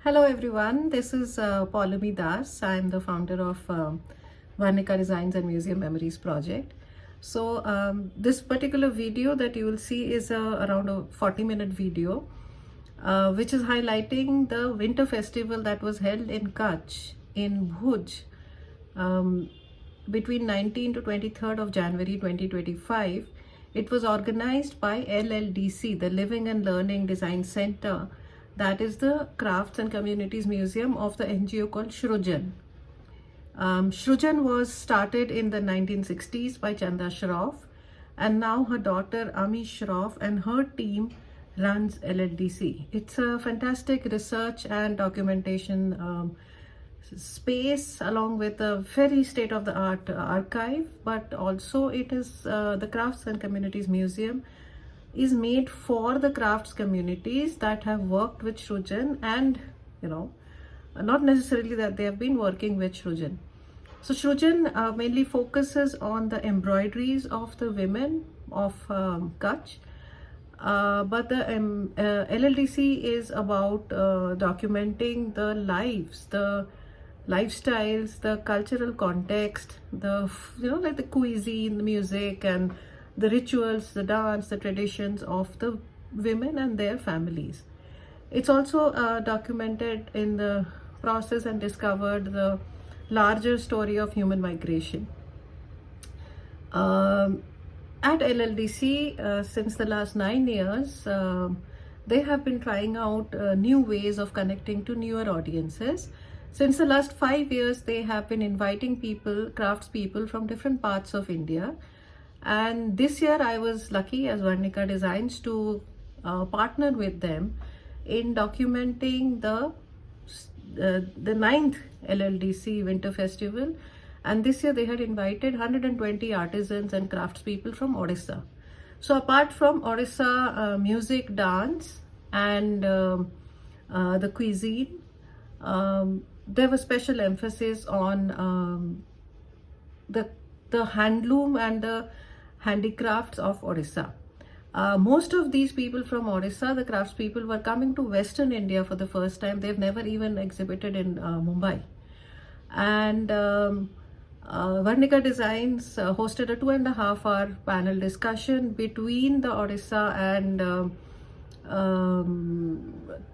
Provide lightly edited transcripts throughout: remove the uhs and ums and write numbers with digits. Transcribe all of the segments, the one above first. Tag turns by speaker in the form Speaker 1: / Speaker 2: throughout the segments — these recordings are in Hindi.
Speaker 1: Hello everyone, this is Paulami Das. I am the founder of Varnika Designs and Museum Memories project. This particular video that you will see is around a 40-minute video which is highlighting the winter festival that was held in Kutch in Bhuj um, between 19 to 23rd of January 2025. It was organized by LLDC, the Living and Learning Design Center, that is the Crafts and Communities Museum of the NGO called Shrujan. Shrujan was started in the 1960s by Chanda Shroff, and now her daughter Ami Shroff and her team runs LLDC. It's a fantastic research and documentation space along with a very state-of-the-art archive, but also it is the Crafts and Communities Museum is made for the crafts communities that have worked with Shrujan, and not necessarily that they have been working with Shrujan. So Shrujan mainly focuses on the embroideries of the women of Kutch, but the LLDC is about documenting the lives, the lifestyles, the cultural context, the like the cuisine, the music, and the rituals, the dance, the traditions of the women and their families. It's also documented in the process and discovered the larger story of human migration. At LLDC, since the last 9 years, they have been trying out new ways of connecting to newer audiences. Since the last 5 years, they have been inviting people, craftspeople from different parts of India. And this year I was lucky as Varnika Designs to partner with them in documenting the 9th LLDC Winter Festival. And this year they had invited 120 artisans and craftspeople from Odisha. So apart from Odisha music, dance, and the cuisine, there was special emphasis on the handloom and the handicrafts of Odisha. Most of these people from Odisha, the craftspeople, were coming to Western India for the first time. They've never even exhibited in Mumbai. And Varnika Designs hosted a 2.5-hour panel discussion between the Odisha and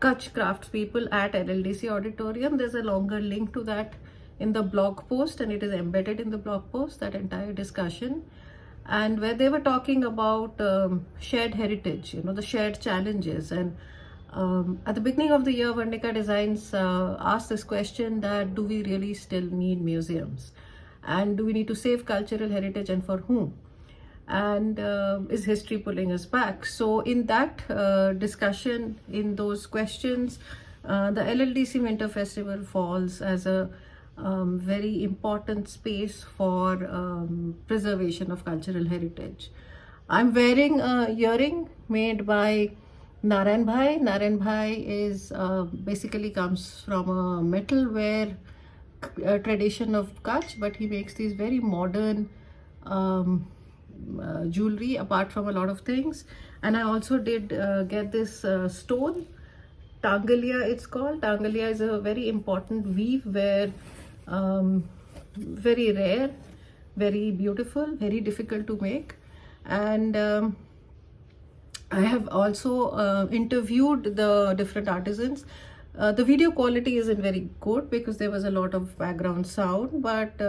Speaker 1: Kutch craftspeople at LLDC auditorium. There's a longer link to that in the blog post, and it is embedded in the blog post, that entire discussion, and where they were talking about shared heritage, the shared challenges. And at the beginning of the year, Varnika Designs asked this question, that do we really still need museums, and do we need to save cultural heritage, and for whom, and is history pulling us back? So in that discussion, in those questions, the LLDC Winter Festival falls as a very important space for preservation of cultural heritage. I'm wearing a earring made by Narayan Bhai. Narayan Bhai is basically comes from a metalware tradition of Kutch, but he makes these very modern jewelry apart from a lot of things. And I also did get this stone, Tangalia it's called. Tangalia is a very important weave where very rare, very beautiful, very difficult to make. And I have also interviewed the different artisans. The video quality isn't very good because there was a lot of background sound, but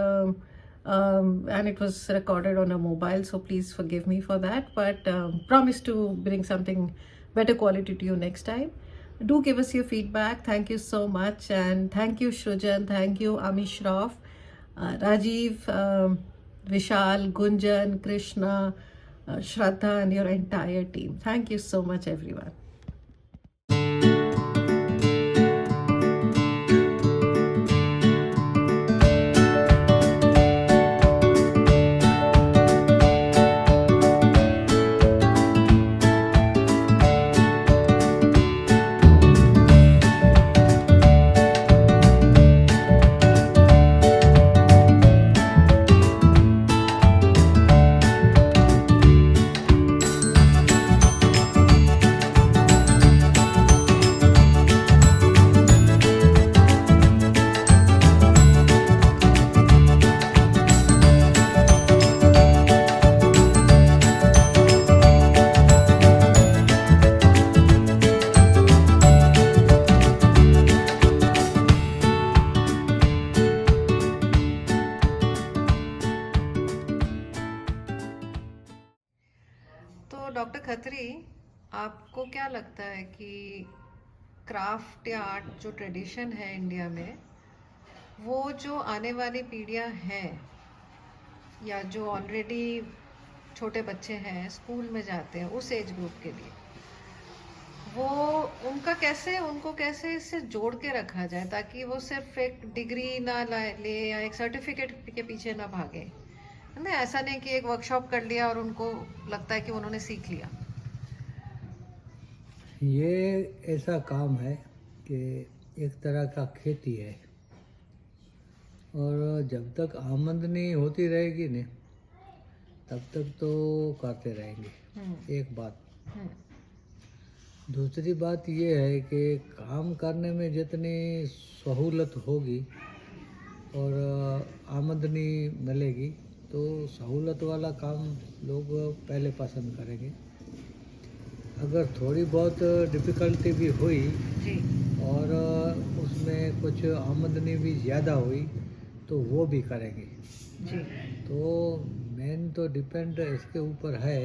Speaker 1: and it was recorded on a mobile, so please forgive me for that, but promise to bring something better quality to you next time. Do give us your feedback. Thank you so much, and thank you Shrujan, thank you Ami Shroff, Rajiv, Vishal, Gunjan, Krishna, Shraddha, and your entire team. Thank you so much everyone. Doctor Khatri, आपको क्या लगता है कि क्राफ्ट या आर्ट जो ट्रेडिशन है इंडिया में, वो जो आने वाली पीढ़ियां हैं या जो ऑलरेडी छोटे बच्चे हैं स्कूल में जाते हैं उस एज ग्रुप के लिए, वो उनको कैसे इससे जोड़ के रखा जाए ताकि वो सिर्फ एक डिग्री ना ले या एक सर्टिफिकेट के पीछे ना भागे, है ना? ऐसा नहीं कि एक वर्कशॉप कर लिया और उनको लगता है कि उन्होंने सीख लिया।
Speaker 2: ये ऐसा काम है कि एक तरह का खेती है, और जब तक आमदनी होती रहेगी ने तब तक तो करते रहेंगे। एक बात। दूसरी बात ये है कि काम करने में जितनी सहूलत होगी और आमदनी मिलेगी तो सहूलत वाला काम लोग पहले पसंद करेंगे। अगर थोड़ी बहुत डिफ़िकल्टी भी हुई
Speaker 1: जी।
Speaker 2: और उसमें कुछ आमदनी भी ज़्यादा हुई तो वो भी करेंगे
Speaker 1: जी।
Speaker 2: तो मेन तो डिपेंड इसके ऊपर है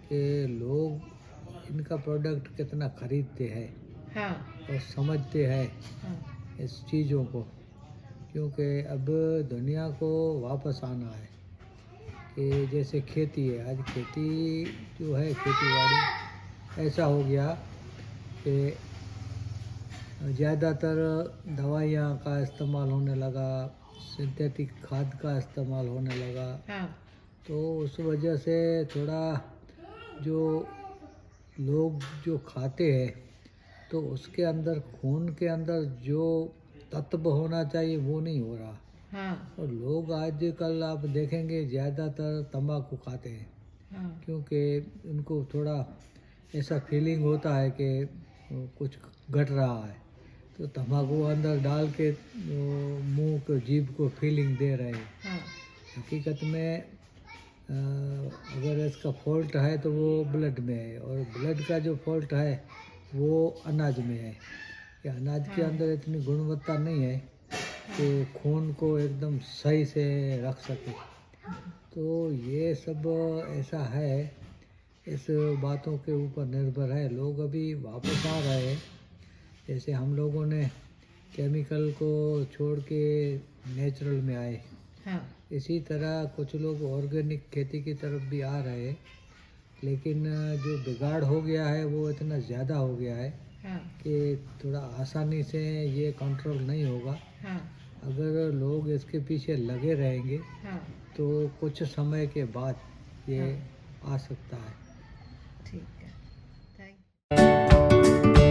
Speaker 2: कि लोग इनका प्रोडक्ट कितना खरीदते हैं।
Speaker 1: हाँ।
Speaker 2: और समझते हैं
Speaker 1: हाँ।
Speaker 2: इस चीज़ों को, क्योंकि अब दुनिया को वापस आना है कि जैसे खेती है, आज खेती जो है खेती बाड़ी ऐसा हो गया कि ज़्यादातर दवाइयाँ का इस्तेमाल होने लगा, सिंथेटिक खाद का इस्तेमाल होने लगा।
Speaker 1: हाँ।
Speaker 2: तो उस वजह से थोड़ा जो लोग जो खाते हैं तो उसके अंदर खून के अंदर जो तत्व होना चाहिए वो नहीं हो रहा।
Speaker 1: हाँ।
Speaker 2: और लोग आजकल आप देखेंगे ज़्यादातर तंबाकू खाते हैं।
Speaker 1: हाँ।
Speaker 2: क्योंकि उनको थोड़ा ऐसा फीलिंग होता है कि कुछ घट रहा है तो तंबाकू अंदर डाल के मुंह को जीभ को फीलिंग दे रहे हैं।
Speaker 1: हाँ।
Speaker 2: हकीकत में अगर इसका फॉल्ट है तो वो ब्लड में है, और ब्लड का जो फॉल्ट है वो अनाज में है कि अनाज के अंदर इतनी गुणवत्ता नहीं है कि खून को एकदम सही से रख सके। तो ये सब ऐसा है, इस बातों के ऊपर निर्भर है। लोग अभी वापस आ रहे हैं, जैसे हम लोगों ने केमिकल को छोड़ के नेचुरल में आए।
Speaker 1: हाँ।
Speaker 2: इसी तरह कुछ लोग ऑर्गेनिक खेती की तरफ भी आ रहे हैं, लेकिन जो बिगाड़ हो गया है वो इतना ज़्यादा हो गया है
Speaker 1: हाँ।
Speaker 2: कि थोड़ा आसानी से ये कंट्रोल नहीं होगा।
Speaker 1: हाँ।
Speaker 2: अगर लोग इसके पीछे लगे रहेंगे
Speaker 1: हाँ।
Speaker 2: तो कुछ समय के बाद ये आ सकता है।
Speaker 1: ठीक है, थैंक यू।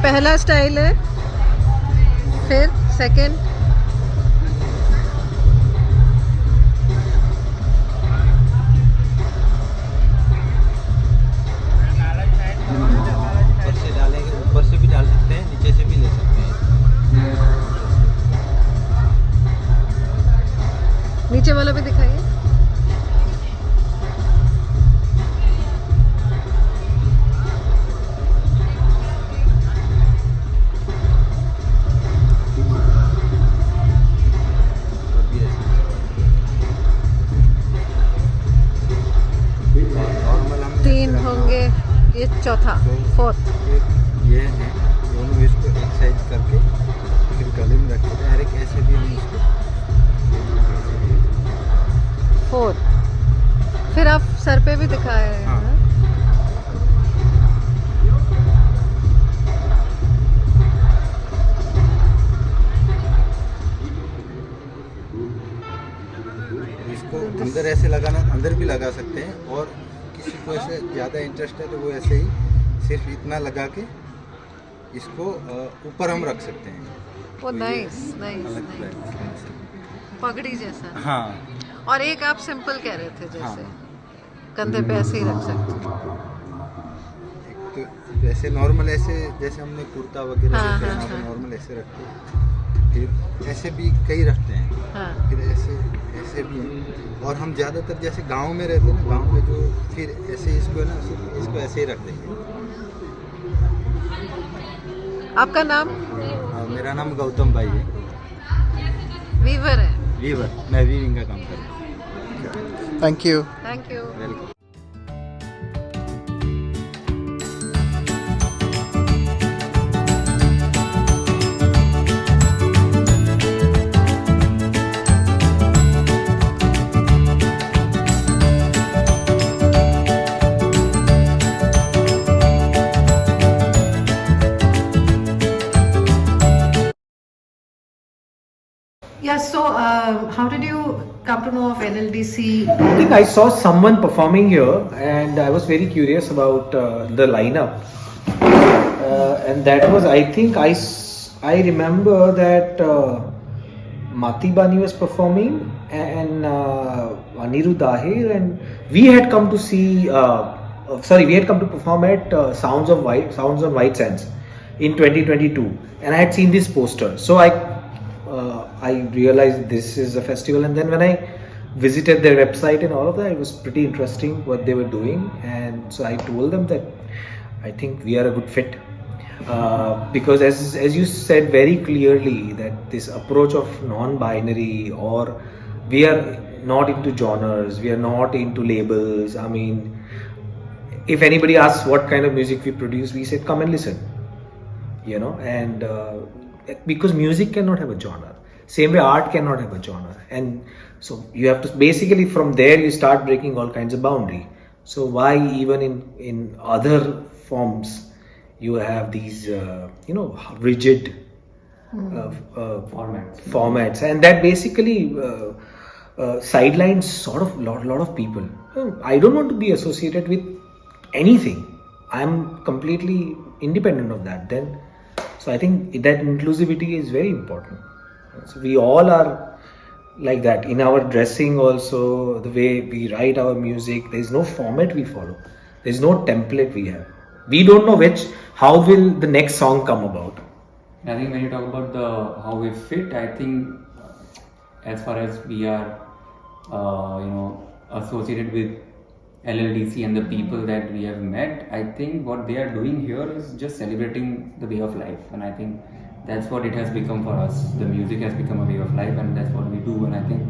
Speaker 1: पहला स्टाइल है, फिर सेकंड,
Speaker 3: ऊपर से डालेंगे, ऊपर से भी डाल सकते हैं, नीचे से भी ले सकते हैं।
Speaker 1: नीचे वाला भी दिखाइए।
Speaker 3: और भी ऐसे नॉर्मल हम
Speaker 1: 3 होंगे, ये चौथा, फोर्थ।
Speaker 3: ये है, दोनों इसको एक साइड करके फिर गले में रखते हैं। डायरेक्ट ऐसे भी हम इसको
Speaker 1: फोर्थ, फिर आप सर पे भी दिखाए हैं।
Speaker 3: हाँ। इसको अंदर ऐसे लगाना, अंदर भी लगा सकते हैं, और किसी को ऐसे ज़्यादा इंटरेस्ट है तो वो ऐसे ही सिर्फ इतना लगा के इसको ऊपर हम रख सकते हैं।
Speaker 1: वो नाइस नाइस
Speaker 3: अलग
Speaker 1: नाइस,
Speaker 3: तरह से।
Speaker 1: पगड़ी जैसा।
Speaker 3: हाँ
Speaker 1: और एक आप सिंपल कह रहे थे, जैसे
Speaker 3: हाँ।
Speaker 1: कंधे पे ऐसे ही रख सकते हो।
Speaker 3: एक तो जैसे नॉर्मल ऐसे, जैसे हमने कुर्ता वगैरह
Speaker 1: हाँ,
Speaker 3: पहना
Speaker 1: हाँ,
Speaker 3: तो
Speaker 1: हाँ।
Speaker 3: नॉर्मल ऐसे रखते हैं, फिर ऐसे भी कई रखते हैं,
Speaker 1: हाँ,
Speaker 3: फिर ऐसे ऐसे भी हैं। और हम ज़्यादातर जैसे गांव में रहते हैं ना, गांव में जो फिर ऐसे इसको है ना, इसको ऐसे ही रख देंगे।
Speaker 1: आपका नाम?
Speaker 3: मेरा नाम गौतम भाई है,
Speaker 1: वीवर है।
Speaker 3: वीवर, मैं वीविंग का काम करता हूँ।
Speaker 4: Thank you.
Speaker 1: Thank you.
Speaker 3: Welcome.
Speaker 1: Yeah, so how did you come to know of NLDC?
Speaker 5: I think I saw someone performing here and I was very curious about the lineup. And that was, I think, I remember that Mati Bani was performing and Anirudh Dahir, and we had come to see, we had come to perform at Sounds on White Sands in 2022. And I had seen this poster. So I realized this is a festival, and then when I visited their website and all of that, it was pretty interesting what they were doing, and so I told them that I think we are a good fit, because as you said very clearly, that this approach of non-binary, or we are not into genres, we are not into labels. I mean, if anybody asks what kind of music we produce, we said come and listen, and because music cannot have a genre, same way art cannot have a genre, and so you have to basically, from there you start breaking all kinds of boundary. So why even in other forms you have these rigid formats, and that basically sidelines sort of lot of people. I don't want to be associated with anything. I'm completely independent of that. Then, so I think that inclusivity is very important. So we all are like that in our dressing also, the way we write our music. There is no format we follow. There is no template we have. We don't know how will the next song come about.
Speaker 6: I think when you talk about how we fit, I think as far as we are, associated with LLDC and the people that we have met, I think what they are doing here is just celebrating the way of life, and I think that's what it has become for us. The music has become a way of life, and that's what we do. And I think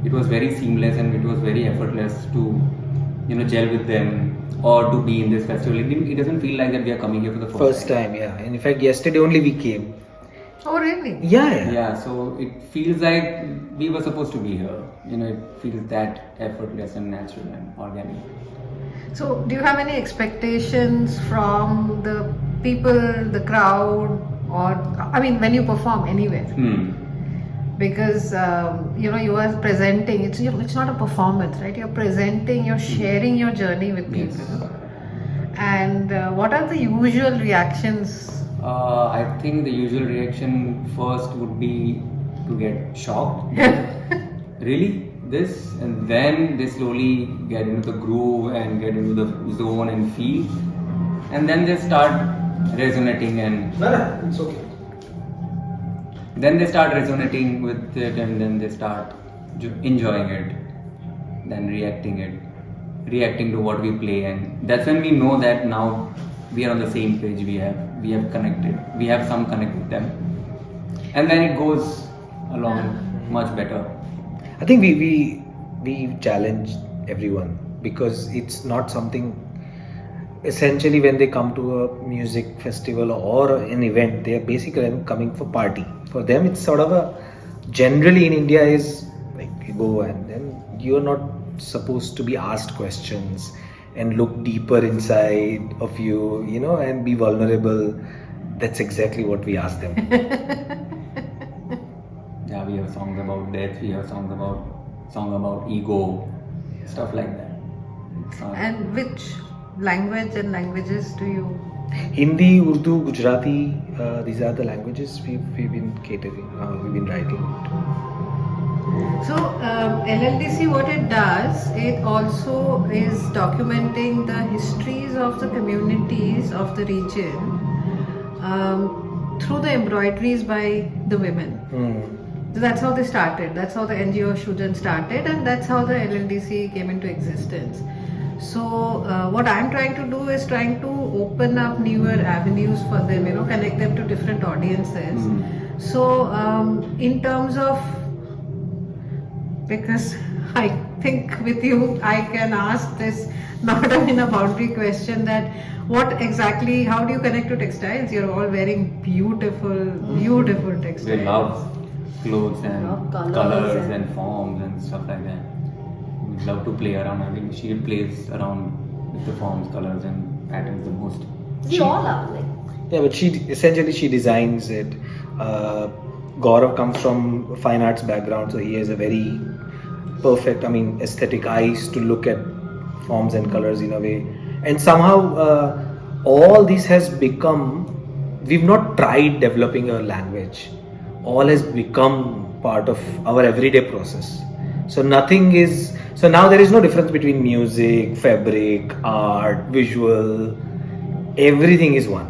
Speaker 6: it was very seamless and it was very effortless to, gel with them or to be in this festival. It doesn't feel like that we are coming here for the first
Speaker 5: time. Yeah. And in fact, yesterday only we came.
Speaker 1: Oh, really?
Speaker 5: Yeah.
Speaker 6: Yeah, so it feels like we were supposed to be here. It feels that effortless and natural and organic.
Speaker 1: So, do you have any expectations from the people, the crowd, or I mean, when you perform anywhere? Because you are presenting. It's not a performance, right? You're presenting. You're sharing your journey with people.
Speaker 6: Yes.
Speaker 1: And what are the usual reactions
Speaker 6: I think the usual reaction first would be to get shocked. Really? This? And then they slowly get into the groove and get into the zone and feel. And then they start resonating and
Speaker 5: It's okay.
Speaker 6: then they start resonating with it and then they start enjoying it, then reacting to what we play, and that's when we know that now we are on the same page, we have connected, we have some connect with them, and then it goes along much better.
Speaker 5: I think we challenge everyone because it's not something. Essentially, when they come to a music festival or an event, they are basically coming for party. For them, it's sort of a generally in India is like you go and then you're not supposed to be asked questions and look deeper inside of you, you know, and be vulnerable. That's exactly what we ask them.
Speaker 6: Yeah, we have songs about death, we have song about ego, stuff like that. It's not-
Speaker 1: And which language and languages do you?
Speaker 5: Hindi, Urdu, Gujarati, these are the languages we've been catering, we've been writing.
Speaker 1: So LLDC, what it does, it also is documenting the histories of the communities of the region through the embroideries by the women. So that's how they started. That's how the NGO Shujan started, and that's how the LLDC came into existence. So what I'm trying to do is trying to open up newer avenues for them, you know, connect them to different audiences. So in terms of, because I think with you I can ask this not in a boundary question, that what exactly, how do you connect to textiles? You're all wearing beautiful textiles.
Speaker 6: We love clothes and
Speaker 1: Love
Speaker 6: colors and forms and stuff like that. We love to play around. I mean, she plays around with the forms, colors, and patterns the most.
Speaker 7: We all are like.
Speaker 5: Yeah, but she designs it. Gaurav comes from a fine arts background, so he has a very perfect, I mean, aesthetic eyes to look at forms and colors in a way. And somehow, all this has become. We've not tried developing a language. All has become part of our everyday process. So nothing is. So now there is no difference between music, fabric, art, visual. Everything is one.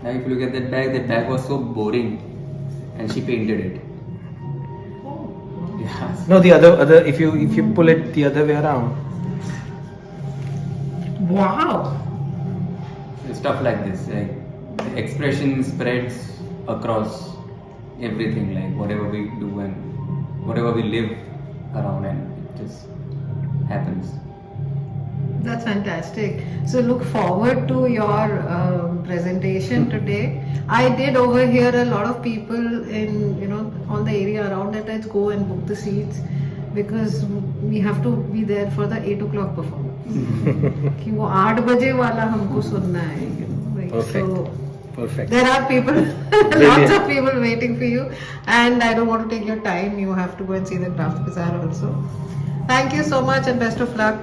Speaker 6: Now, if you look at that bag was so boring, and she painted it. Yes.
Speaker 5: No, the other. If you pull it the other way around.
Speaker 1: Wow.
Speaker 6: Stuff like this, like the expression spreads across everything, like whatever we do and whatever we live around, and it just happens.
Speaker 1: That's fantastic. So look forward to your presentation today. I did overhear a lot of people in, you know, on the area around that, let's go and book the seats, because we have to be there for the 8 o'clock performance. कि वो 8 बजे वाला हमको सुनना है, you know, like,
Speaker 5: Perfect.
Speaker 1: so
Speaker 5: Perfect.
Speaker 1: there are people, lots of people waiting for you, and I don't want to take your time. You have to go and see the craft bazaar also. Thank you so much and best of luck.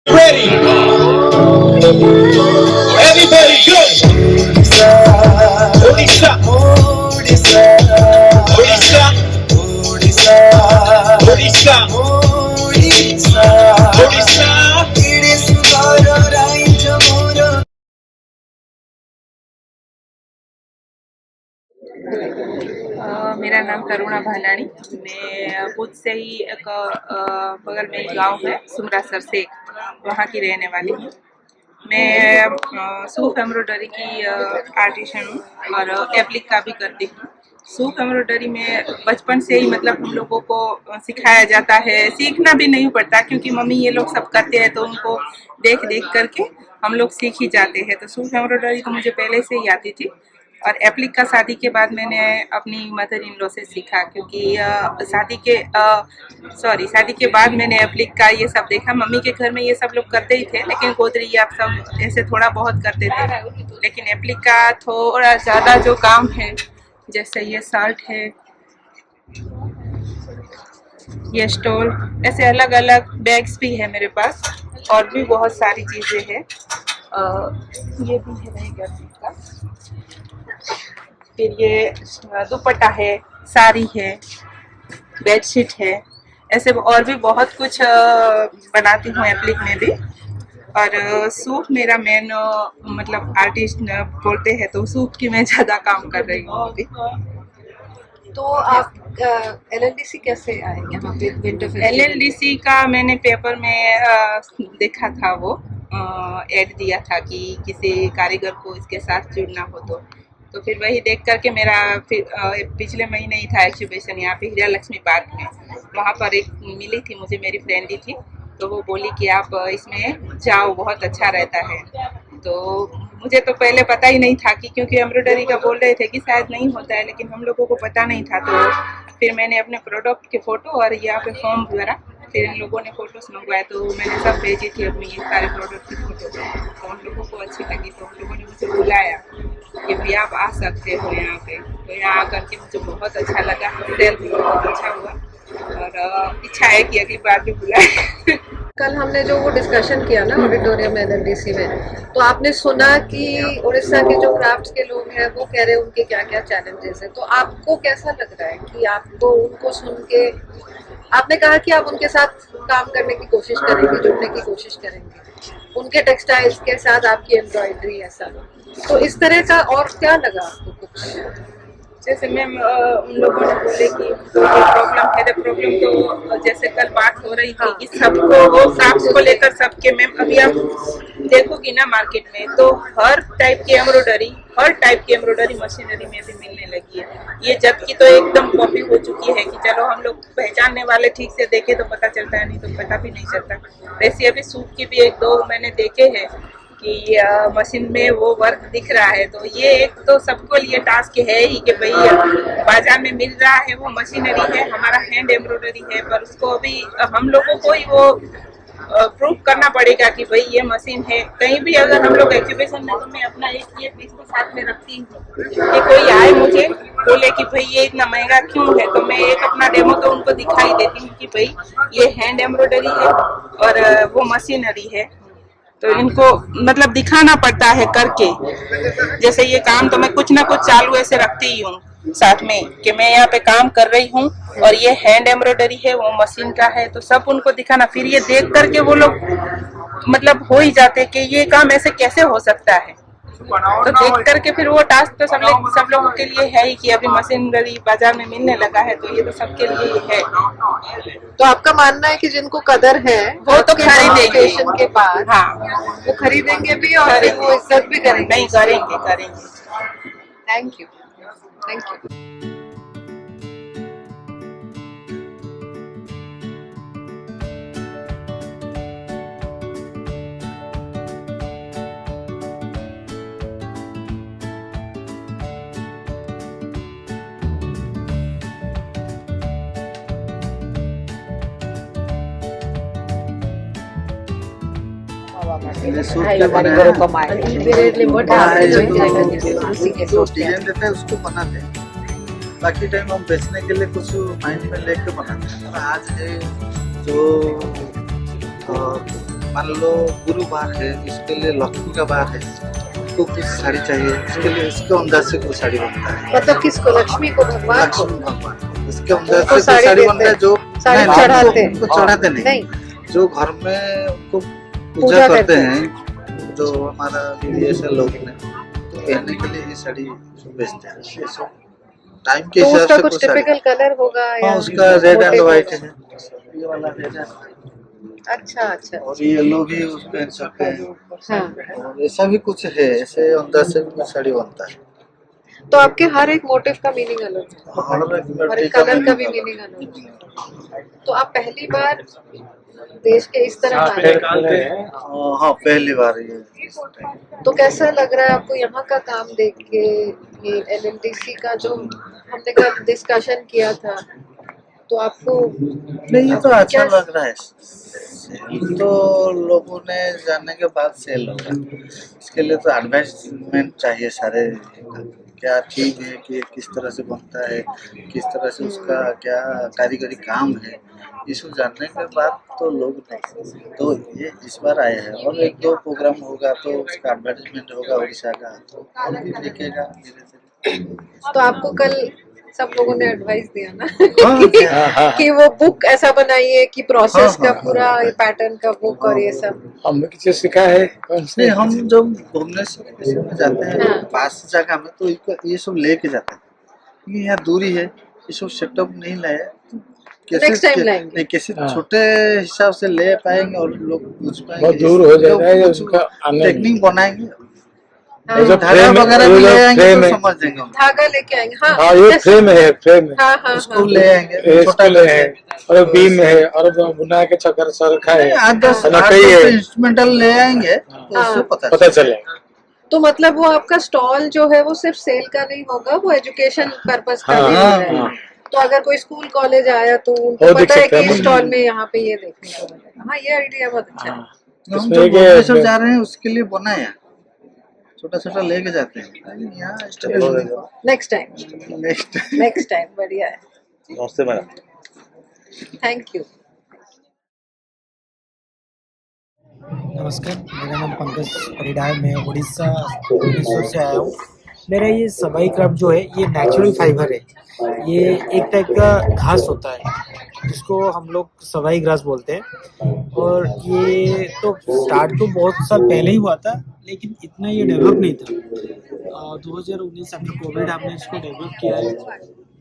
Speaker 8: Ready? Everybody good. Odisha. Odisha. Odisha. Odisha. Odisha.
Speaker 7: मेरा नाम करुणा भालानी, मैं भुज से ही एक बगल में एक गांव है सुमरा सरसेक, वहाँ की रहने वाली हूँ। मैं सूफ एम्ब्रॉयडरी की आर्टिशन हूँ और एप्लिक का भी करती हूँ। सूफ एम्ब्रॉयडरी में बचपन से ही मतलब हम लोगों को सिखाया जाता है, सीखना भी नहीं पड़ता क्योंकि मम्मी ये लोग सब करते हैं तो उनको देख देख करके हम लोग सीख ही जाते हैं। तो सूफ एम्ब्रॉयडरी तो मुझे पहले से ही आती थी और एप्लिक का शादी के बाद मैंने अपनी मदर इन लॉ से सीखा क्योंकि शादी के बाद मैंने एप्लिक का ये सब देखा। मम्मी के घर में ये सब लोग करते ही थे लेकिन गोदरी आप सब ऐसे थोड़ा बहुत करते थे, लेकिन एप्लिक का थोड़ा ज़्यादा जो काम है, जैसे ये शर्ट है, ये स्टोल, ऐसे अलग अलग बैग्स भी है मेरे पास और भी बहुत सारी चीज़ें हैं। ये भी है रहेगा का, फिर ये दुपट्टा है, साड़ी है, बेडशीट है, ऐसे और भी बहुत कुछ बनाती हूँ एप्लिक में भी। और सूप मेरा मेन मतलब आर्टिस्ट बोलते हैं तो सूप की मैं ज़्यादा काम कर रही हूँ अभी।
Speaker 1: तो आप LLDC कैसे आए यहाँ पे विंटर फेस्टिवल?
Speaker 7: LLDC का मैंने पेपर में देखा था, वो ऐड दिया था कि किसी कारीगर को इसके साथ जुड़ना हो तो फिर वही देख करके मेरा फिर पिछले महीने ही था एग्जीबिशन यहाँ पे हीरा लक्ष्मी पार्क में। वहाँ पर एक मिली थी मुझे, मेरी फ्रेंड ही थी, तो वो बोली कि आप इसमें जाओ, बहुत अच्छा रहता है। तो मुझे तो पहले पता ही नहीं था कि क्योंकि एम्ब्रॉयडरी का बोल रहे थे कि शायद नहीं होता है, लेकिन हम लोगों को पता नहीं था। तो फिर मैंने अपने प्रोडक्ट के फ़ोटो और यहाँ पे फॉर्म वगैरह फिर इन लोगों ने फ़ोटोस मंगवाए तो मैंने सब भेजी थी अपनी ये सारे प्रोडक्ट की फ़ोटो। तो उन लोगों को अच्छी लगी तो उन लोगों ने मुझे बुलाया कि भैया आप आ सकते हो यहाँ पे। तो यहाँ आकर के मुझे बहुत अच्छा लगा, सेल भी बहुत अच्छा हुआ और इच्छा है कि अगली बार भी बुलाए।
Speaker 1: कल हमने जो वो डिस्कशन किया ना ऑडिटोरियम में LLDC में, तो आपने सुना कि उड़ीसा के जो क्राफ्ट्स के लोग हैं वो कह रहे हैं उनके क्या क्या चैलेंजेस हैं। तो आपको कैसा लग रहा है कि आपको उनको सुन के, आपने कहा कि आप उनके साथ काम करने की कोशिश करेंगे, जुड़ने की कोशिश करेंगे, उनके टेक्सटाइल्स के साथ आपकी एम्ब्रॉयडरी ऐसा, तो इस तरह का और क्या लगा आपको कुछ?
Speaker 7: जैसे मैम उन लोगों ने बोले कि ये प्रॉब्लम है, प्रॉब्लम तो जैसे कल बात हो रही थी कि सबको वो क्राफ्ट्स को लेकर सबके, मैम अभी आप देखोगी ना मार्केट में तो हर टाइप की एम्ब्रॉयडरी मशीनरी में भी मिलने लगी है। ये जबकि तो एकदम कॉपी हो चुकी है कि चलो हम लोग पहचानने वाले ठीक से देखे तो पता चलता है, नहीं तो पता भी नहीं चलता। वैसे अभी सूट की भी एक दो मैंने देखे हैं कि मशीन में वो वर्क दिख रहा है, तो ये एक तो सबको लिए टास्क है ही कि भाई बाजार में मिल रहा है वो मशीनरी है, हमारा हैंड एम्ब्रॉयडरी है, पर उसको अभी हम लोगों को ही वो प्रूव करना पड़ेगा कि भाई ये मशीन है। कहीं भी अगर हम लोग एग्जीबिशन में, तो मैं अपना एक ये पीस तो साथ में रखती हूँ कि कोई आए मुझे बोले कि भाई ये इतना महंगा क्यों है, तो मैं एक अपना डेमो तो उनको दिखाई देती हूँ कि भाई ये हैंड एम्ब्रॉयडरी है और वो मशीनरी है। तो इनको मतलब दिखाना पड़ता है करके। जैसे ये काम तो मैं कुछ ना कुछ चालू ऐसे रखती ही हूँ साथ में कि मैं यहाँ पे काम कर रही हूँ और ये हैंड एम्ब्रॉयडरी है, वो मशीन का है, तो सब उनको दिखाना। फिर ये देख करके वो लोग मतलब हो ही जाते कि ये काम ऐसे कैसे हो सकता है। तो देख करके फिर वो टास्क तो सब लोगों के लिए है ही कि अभी मशीनरी बाजार में मिलने लगा है, तो ये तो सबके लिए ही है।
Speaker 1: तो आपका मानना है कि जिनको कदर है
Speaker 7: वो तो खरीदेंगे
Speaker 1: के बाद,
Speaker 7: हाँ
Speaker 1: वो खरीदेंगे भी और फिर वो इज्जत भी करेंगे।
Speaker 7: नहीं, करेंगे।
Speaker 1: Thank you, thank you.
Speaker 3: ये सूट क्या बना है? जो डिजाइन रहता है उसको बनाते हैं, बाकी टाइम हम बेचने के लिए कुछ माइंड में लेके बनाते हैं। और आज है जो मान लो गुरुवार है, इसके लिए लक्ष्मी का बार है, तो कुछ साड़ी चाहिए, इसके लिए इसके अंदाज से कुछ साड़ी बनता है।
Speaker 1: मतलब किसको? लक्ष्मी को, भगवान को?
Speaker 3: लक्ष्मी भगवान को इसके अंदाज से कुछ साड़ी बनता है। जो
Speaker 1: साड़ी चढ़ाते
Speaker 3: उनको चढ़ाते नहीं, जो घर में उनको पूजा करते हैं, जो हमारा ऐसे लोग ने पहनने के लिए ये साड़ी बेचते हैं। टाइम के हिसाब से
Speaker 1: कुछ टिपिकल कलर होगा या
Speaker 3: उसका रेड एंड व्हाइट है, ये वाला रेड एंड
Speaker 1: अच्छा अच्छा।
Speaker 3: और येलो भी उस पहन सकते हैं।
Speaker 1: हाँ,
Speaker 3: और ऐसा भी कुछ है, ऐसे अंदर से भी कुछ साड़ी बनता है।
Speaker 1: तो आपके हर एक मोटिव का मीनिंग अलग है,
Speaker 3: हर
Speaker 1: हर एक कलर का भी मीनिंग अलग है। तो आप पहली बार देश के इस तरफ आए हैं।
Speaker 3: हाँ, पहली बार ये।
Speaker 1: तो कैसा लग रहा है आपको यहाँ का काम देख के? ये एलएलडीसी का जो हमने कल डिस्कशन किया था, तो आपको
Speaker 3: नहीं, ये तो अच्छा
Speaker 1: क्या
Speaker 3: लग रहा है। सेल तो लोगों ने जानने के बाद सेल होगा। इसके लिए तो एडवर्टाइजमेंट चाहिए सारे का। क्या ठीक है कि किस तरह से बनता है, किस तरह से उसका क्या कारीगरी काम है, ये सब जानने के बाद तो लोग नहीं। तो ये इस बार आए हैं और एक दो प्रोग्राम होगा तो उसका एडवर्टाइजमेंट होगा उड़ीसा का, तो और भी देखेगा धीरे धीरे।
Speaker 1: तो आपको कल सब लोगों ने एडवाइस दिया ना
Speaker 3: हाँ,
Speaker 1: कि वो बुक ऐसा बनाइए कि प्रोसेस
Speaker 3: हाँ,
Speaker 1: का पूरा पैटर्न का बुक और ये सब।
Speaker 2: हमने किसी सिखा है कौन
Speaker 3: नहीं, हम जब भुवनेश्वर किसी में जाते हैं
Speaker 1: हाँ।
Speaker 3: पास जगह में तो ये सब लेके जाते हैं, क्योंकि यहाँ दूरी है, ये सब सेटअप नहीं लाए।
Speaker 1: Next time लाएंगे।
Speaker 3: नहीं, कैसे छोटे हिसाब से ले पाएंगे और लोग पूछ पाएंगे।
Speaker 2: बहुत दूर हो जाता है
Speaker 3: कुछ
Speaker 2: उनका आना।
Speaker 3: टेक्निक बनाएंगे,
Speaker 1: हाँ,
Speaker 3: धागा वगैरह भी ले आएंगे तो समझ जाएंगे हम।
Speaker 1: धागा लेके आएंगे। हाँ
Speaker 2: हाँ, ये
Speaker 1: जैसे-
Speaker 2: फ्रेम है, फ्रेम है।
Speaker 1: हाँ हाँ
Speaker 3: उसको
Speaker 1: हाँ।
Speaker 3: ले आएंगे
Speaker 2: छोटा ले है और बीम है और बुना के चक्कर से रखा है।
Speaker 3: 8-10
Speaker 2: और कई है।
Speaker 3: इंस्ट्रूमेंटल ले आएंगे तो
Speaker 1: हाँ।
Speaker 3: उससे
Speaker 2: पता
Speaker 3: पता
Speaker 2: चलेगा।
Speaker 1: तो मतलब वो आपका स्टॉल जो है वो सिर्फ सेल का नहीं होगा, वो एजुकेशन पर्पस का
Speaker 2: हाँ,
Speaker 1: भी
Speaker 2: हाँ,
Speaker 1: है।
Speaker 2: हाँ।
Speaker 1: तो अगर कोई स्कूल कॉलेज आया तो उनको
Speaker 2: वो देख
Speaker 1: पता है
Speaker 2: सकते
Speaker 1: कि
Speaker 2: हैं।
Speaker 1: इस स्टॉल में यहाँ पे ये देखने को मिलेगा। हाँ, ये आइडिया बहुत अच्छा है।
Speaker 3: हम
Speaker 2: इसमें
Speaker 3: जो
Speaker 2: एक-
Speaker 3: भुवनेश्वर जा रहे हैं उसके लिए बनाया, छोटा छोटा लेके जाते हैं। लेकिन यहाँ
Speaker 1: next time,
Speaker 3: next
Speaker 1: next time बढ़िया है।
Speaker 3: नमस्ते मैडम।
Speaker 1: Thank you.
Speaker 9: नमस्कार, मेरा नाम पंकज परिडा है। मैं उड़ीसा भुवनेश्वर से आया हूँ। मेरा ये सबाई क्राफ्ट जो है ये नेचुरल फाइबर है। ये एक टाइप का घास होता है जिसको हम लोग सबाई ग्रास बोलते हैं। और ये तो स्टार्ट तो बहुत साल पहले ही हुआ था, लेकिन इतना ये डेवलप नहीं था। 2019 आफ्टर कोविड हमने इसको डेवलप किया है।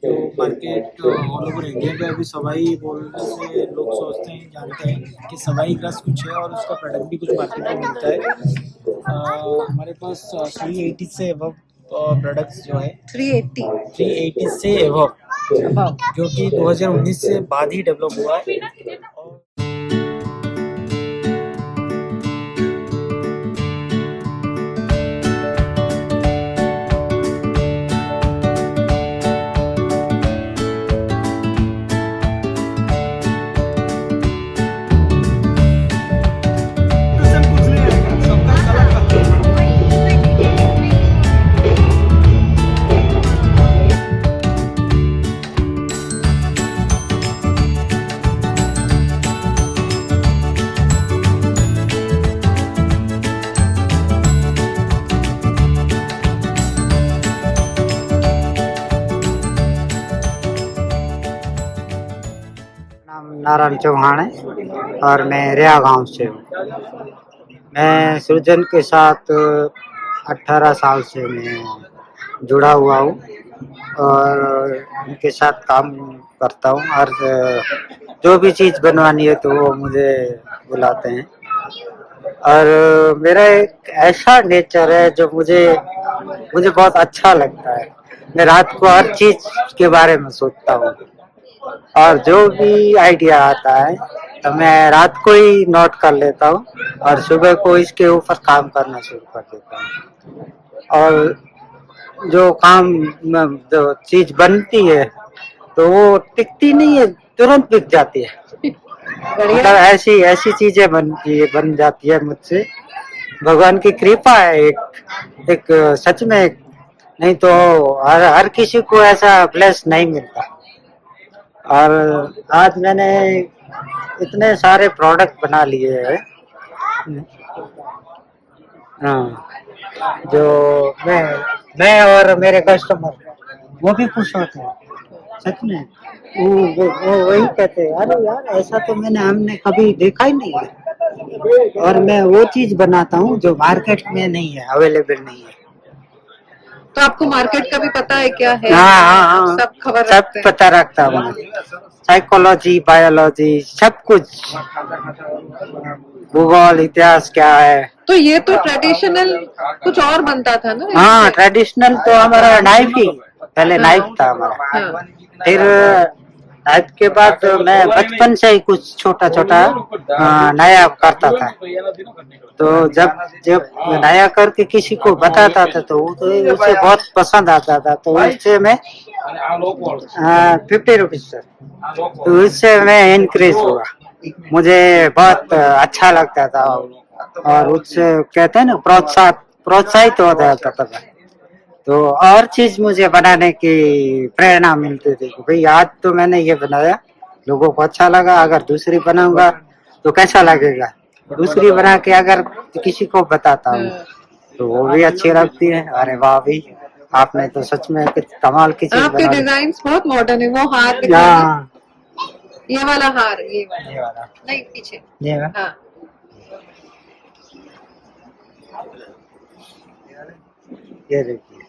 Speaker 9: जो मार्केट ऑल ओवर इंडिया में अभी सवाई बोलने से लोग सोचते हैं, जानते हैं कि सवाई ग्रास कुछ है और उसका प्रोडक्ट भी कुछ मार्केट में मिलता है। हमारे पास 380 से एबव प्रोडक्ट्स जो है 380 से एबव, जो कि 2019 से बाद ही डेवलप हुआ है। और
Speaker 10: नाम नारायण चौहान है और मैं रिया गांव से हूँ। मैं सृजन के साथ 18 साल से मैं जुड़ा हुआ हूँ और उनके साथ काम करता हूँ। और जो भी चीज़ बनवानी है तो वो मुझे बुलाते हैं। और मेरा एक ऐसा नेचर है जो मुझे बहुत अच्छा लगता है। मैं रात को हर चीज़ के बारे में सोचता हूँ और जो भी आइडिया आता है तो मैं रात को ही नोट कर लेता हूँ और सुबह को इसके ऊपर काम करना शुरू कर देता हूँ। और जो जो चीज बनती है तो वो टिकती नहीं है, तुरंत बिक जाती है। मतलब ऐसी चीजें बन जाती है मुझसे। भगवान की कृपा है एक सच में। नहीं तो हर किसी को ऐसा ब्लेस नहीं मिलता। और आज मैंने इतने सारे प्रोडक्ट बना लिए हैं, हाँ, जो मैं और मेरे कस्टमर वो भी खुश होते हैं। सच में वो वही कहते हैं, अरे यार ऐसा तो हमने कभी देखा ही नहीं है। और मैं वो चीज बनाता हूँ जो मार्केट में नहीं है, अवेलेबल नहीं है।
Speaker 1: तो आपको मार्केट का भी पता है क्या है?
Speaker 10: हाँ हाँ हाँ,
Speaker 1: सब खबर
Speaker 10: सब
Speaker 1: रखते हैं।
Speaker 10: पता रखता हूँ मैं। साइकोलॉजी, बायोलॉजी, सब कुछ, भूगोल, इतिहास क्या है।
Speaker 1: तो ये तो ट्रेडिशनल कुछ और बनता था ना?
Speaker 10: हाँ, ट्रेडिशनल तो हमारा नाइफ ही, पहले नाइफ था हमारा।
Speaker 1: हाँ।
Speaker 10: फिर नाइफ के बाद मैं बचपन से ही कुछ छोटा छोटा नया करता था। तो जब जब नया करके किसी को बताता था तो वो तो उसे बहुत पसंद आता था, तो उससे मैं 50 रुपीज सर, तो उससे मैं इंक्रीज हुआ, मुझे बहुत अच्छा लगता था और उससे कहते हैं ना प्रोत्साहित हो जाता था। तो और चीज मुझे बनाने की प्रेरणा मिलती थी कि भाई आज तो मैंने ये बनाया, लोगों को अच्छा लगा, अगर दूसरी बनाऊंगा तो कैसा लगेगा, दूसरी बना के अगर किसी को बताता हूँ तो वो भी अच्छी लगती है। अरे वाह भाई, आपने तो सच में कमाल की चीज
Speaker 1: आपके
Speaker 10: बना दी।
Speaker 1: डिजाइन्स बहुत मॉडर्न है। वो हार दिखाना,
Speaker 10: हाँ,
Speaker 1: ये वाला हार, ये
Speaker 10: ये वाला,
Speaker 1: नहीं पीछे।
Speaker 10: ये वाला।
Speaker 1: हाँ,
Speaker 10: ये देखिए,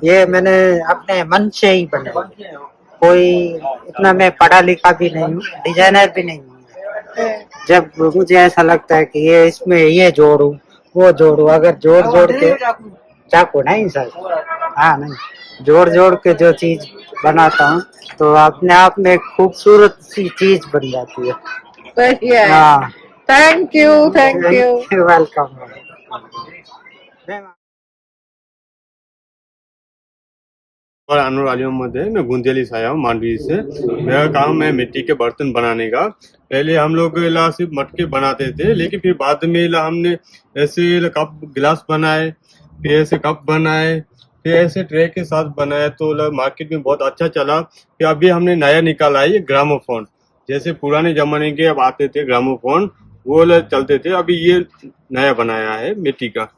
Speaker 10: ये मैंने अपने मन से ही बनाया, कोई इतना मैं पढ़ा लिखा भी नहीं हूँ, डिजाइनर भी नहीं हूँ। जब मुझे ऐसा लगता है कि ये इसमें ये जोड़ू वो जोड़ू, अगर जोड़ जोड़ के, चाकू नहीं सर, हाँ नहीं, जोड़ जोड़ के जो चीज बनाता हूँ तो अपने आप में एक खूबसूरत सी चीज बन जाती है।
Speaker 1: बढ़िया है।
Speaker 10: हाँ,
Speaker 1: thank you, thank you.
Speaker 10: Welcome.
Speaker 11: और अनुर आली मोहम्मद है, मैं बूंदेली से आया हूँ, मांडवी से। मेरा काम है मिट्टी के बर्तन बनाने का। पहले हम लोग ला सिर्फ मटके बनाते थे, लेकिन फिर बाद में ला हमने ऐसे कप गिलास बनाए, फिर ऐसे कप बनाए, फिर ऐसे ट्रे के साथ बनाए, तो ला मार्केट में बहुत अच्छा चला। फिर अभी हमने नया निकाला है ये ग्रामोफोन, जैसे पुराने जमाने के अब आते थे ग्रामोफोन, वो ला चलते थे, अभी ये नया बनाया है मिट्टी का।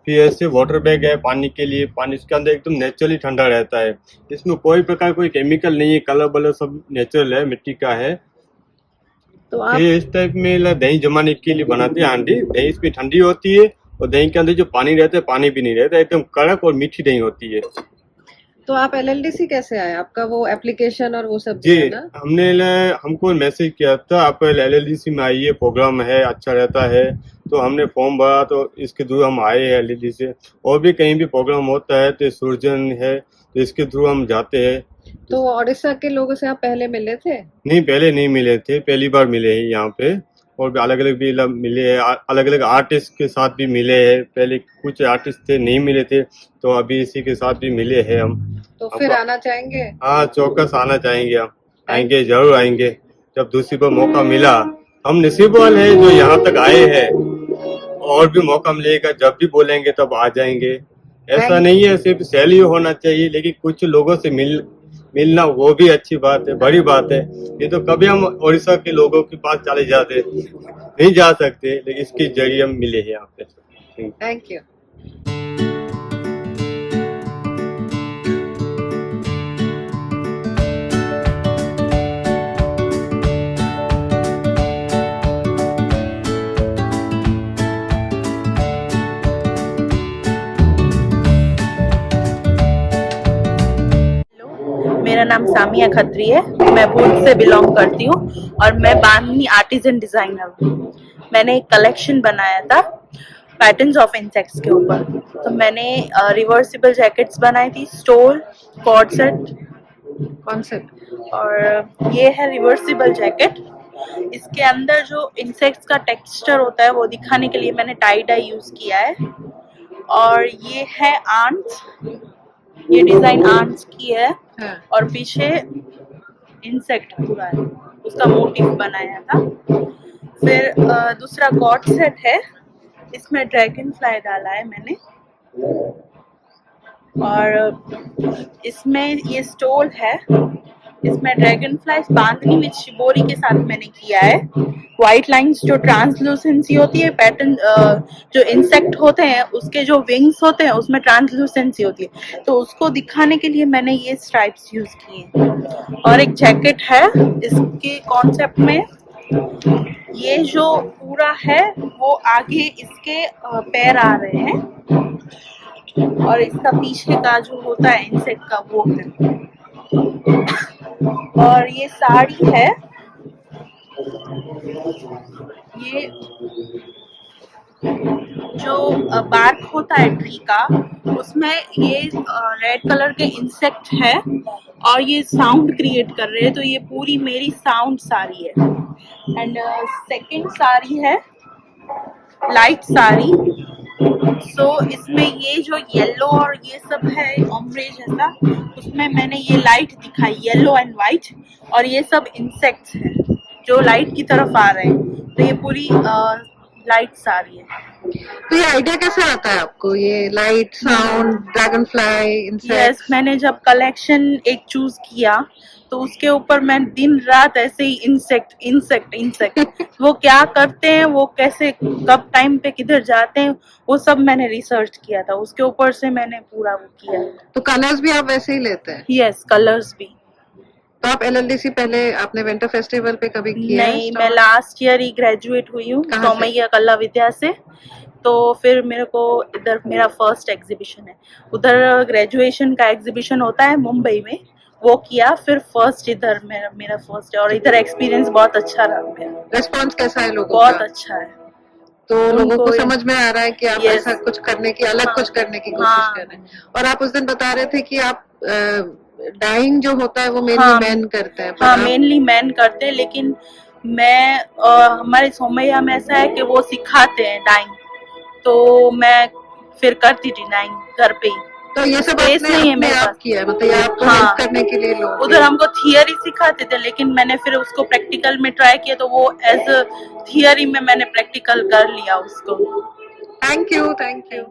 Speaker 11: फिर ऐसे वाटर बैग है पानी के लिए, पानी इसके अंदर एकदम नेचुरली ठंडा रहता है, इसमें कोई प्रकार कोई केमिकल नहीं है, कलर बलर सब नेचुरल है, मिट्टी का है।
Speaker 1: तो आप
Speaker 11: ये इस टाइप में दही जमाने के लिए बनाते हैं हांडी। दही इसमें ठंडी होती है और दही के अंदर जो पानी रहता है पानी भी नहीं रहता, एकदम कड़क और मीठी दही होती है।
Speaker 1: तो आप LLDC कैसे आए? आपका वो एप्लीकेशन और वो सब
Speaker 11: जी,
Speaker 1: है ना?
Speaker 11: हमको मैसेज किया था, आप LLDC में आइए, प्रोग्राम है, अच्छा रहता है, तो हमने फॉर्म भरा, तो इसके थ्रू हम आए हैं LLDC से। और भी कहीं भी प्रोग्राम होता है तो सूरजन है, तो इसके थ्रू हम जाते हैं।
Speaker 1: तो उड़ीसा के लोगों से आप पहले मिले थे?
Speaker 11: नहीं, पहले नहीं मिले थे, पहली बार मिले हैं यहाँ पे। और भी अलग अलग भी मिले हैं, अलग अलग आर्टिस्ट के साथ भी मिले हैं। पहले कुछ आर्टिस्ट थे नहीं मिले थे, तो अभी इसी के साथ भी मिले हैं हम।
Speaker 1: तो फिर आना चाहेंगे?
Speaker 11: हाँ, चौकस आना चाहेंगे, हम आएंगे, जरूर आएंगे जब दूसरी बार मौका मिला। हम नसीब वाले हैं जो यहाँ तक आए हैं, और भी मौका मिलेगा, जब भी बोलेंगे तब आ जाएंगे। ऐसा नहीं है सिर्फ सैलरी होना चाहिए, लेकिन कुछ लोगों से मिलना वो भी अच्छी बात है, बड़ी बात है। ये तो कभी हम उड़ीसा के लोगों के पास चले जाते नहीं जा सकते, लेकिन इसके जरिए हम मिले हैं यहाँ पे।
Speaker 1: Thank you.
Speaker 12: मेरा नाम सामिया खत्री है, मैं भूत से बिलोंग करती हूँ और मैं बांधनी आर्टिजन डिजाइनर हूँ। मैंने एक कलेक्शन बनाया था पैटर्न्स ऑफ इंसेक्ट्स के ऊपर। तो मैंने रिवर्सिबल जैकेट्स बनाई थी, स्टोल, कॉर्ड सेट
Speaker 1: कॉन्सेप्ट,
Speaker 12: और ये है रिवर्सिबल जैकेट। इसके अंदर जो इंसेक्ट्स का टेक्सचर होता है वो दिखाने के लिए मैंने टाई डाई यूज किया है। और ये है आंट्स, ये डिजाइन आंट्स की है और पीछे इंसेक्ट पूरा है, उसका मोटिव बनाया था। फिर दूसरा कॉर्ड सेट है, इसमें ड्रैगन फ्लाई डाला है मैंने, और इसमें ये स्टोल है, इसमें dragon fly bandhani with shibori के साथ मैंने किया है। व्हाइट लाइंस जो ट्रांसलूसेंसी होती है, पैटर्न जो इंसेक्ट होते हैं उसके जो विंग्स होते हैं उसमें ट्रांसलूसेंसी होती है, तो उसको दिखाने के लिए मैंने ये स्ट्राइप्स यूज किए। और एक जैकेट है, इसके कॉन्सेप्ट में ये जो पूरा है वो आगे इसके पैर आ रहे हैं, और इसका पीछे का जो होता है इंसेक्ट का वो है। और ये साड़ी है, ये जो बार्क होता है ट्री का, उसमें ये रेड कलर के इंसेक्ट है और ये साउंड क्रिएट कर रहे हैं, तो ये पूरी मेरी साउंड साड़ी है। एंड सेकंड साड़ी है लाइट साड़ी। सो इसमें ये जो येलो और ये सब है ऑम्ब्रे जैसा, उसमें मैंने ये लाइट दिखाई, येलो एंड वाइट, और ये सब इंसेक्ट्स हैं जो लाइट की तरफ आ रहे हैं, तो ये पूरी लाइट साड़ी है।
Speaker 1: तो ये आइडिया कैसे आता है आपको, ये light, sound, dragon fly, insect?
Speaker 12: Yes, मैंने जब कलेक्शन एक चूज किया तो उसके ऊपर मैं दिन रात ऐसे ही इंसेक्ट इंसेक्ट इंसेक्ट वो क्या करते हैं, वो कैसे कब टाइम पे किधर जाते हैं, वो सब मैंने रिसर्च किया था, उसके ऊपर से मैंने पूरा वो किया।
Speaker 1: तो कलर्स भी आप वैसे ही लेते हैं?
Speaker 12: यस, कलर्स भी।
Speaker 1: तो आप LLDC पहले आपने विंटर फेस्टिवल पे कभी किया है?
Speaker 12: नहीं, मैं लास्ट ईयर ही ग्रेजुएट हुई हूँ सौमैया कला विद्या से, तो फिर मेरे को इधर मेरा फर्स्ट एग्जीबिशन है। उधर ग्रेजुएशन का एग्जीबिशन होता है मुंबई में, वो किया, फिर फर्स्ट इधर मेरा फर्स्ट है, और इधर एक्सपीरियंस बहुत अच्छा रहा मेरा।
Speaker 1: रेस्पॉन्स कैसा है लोगों
Speaker 12: बहुत
Speaker 1: का?
Speaker 12: अच्छा है।
Speaker 1: तो लोगों को समझ में आ रहा है कि आप
Speaker 12: Yes.
Speaker 1: ऐसा कुछ करने की, अलग कुछ करने की कोशिश कर रहे हैं। और आप उस दिन बता रहे थे कि आप डाइंग जो होता है वो मेनली मैन करते हैं।
Speaker 12: हाँ, मेनली मैन करते हैं, लेकिन मैं हमारे सौमैया में ऐसा है कि वो सिखाते हैं डाइंग, तो मैं फिर करती थी डाइंग घर पे ही।
Speaker 1: तो ये सब
Speaker 12: स्पेस नहीं है मेरे पास
Speaker 1: किया है, मतलब ये आपको हेल्प करने के लिए लोग?
Speaker 12: उधर हमको थियरी सिखाते थे, लेकिन मैंने फिर उसको प्रैक्टिकल में ट्राई किया, तो वो एज थियरी में मैंने प्रैक्टिकल कर लिया उसको।
Speaker 1: Thank you, thank you.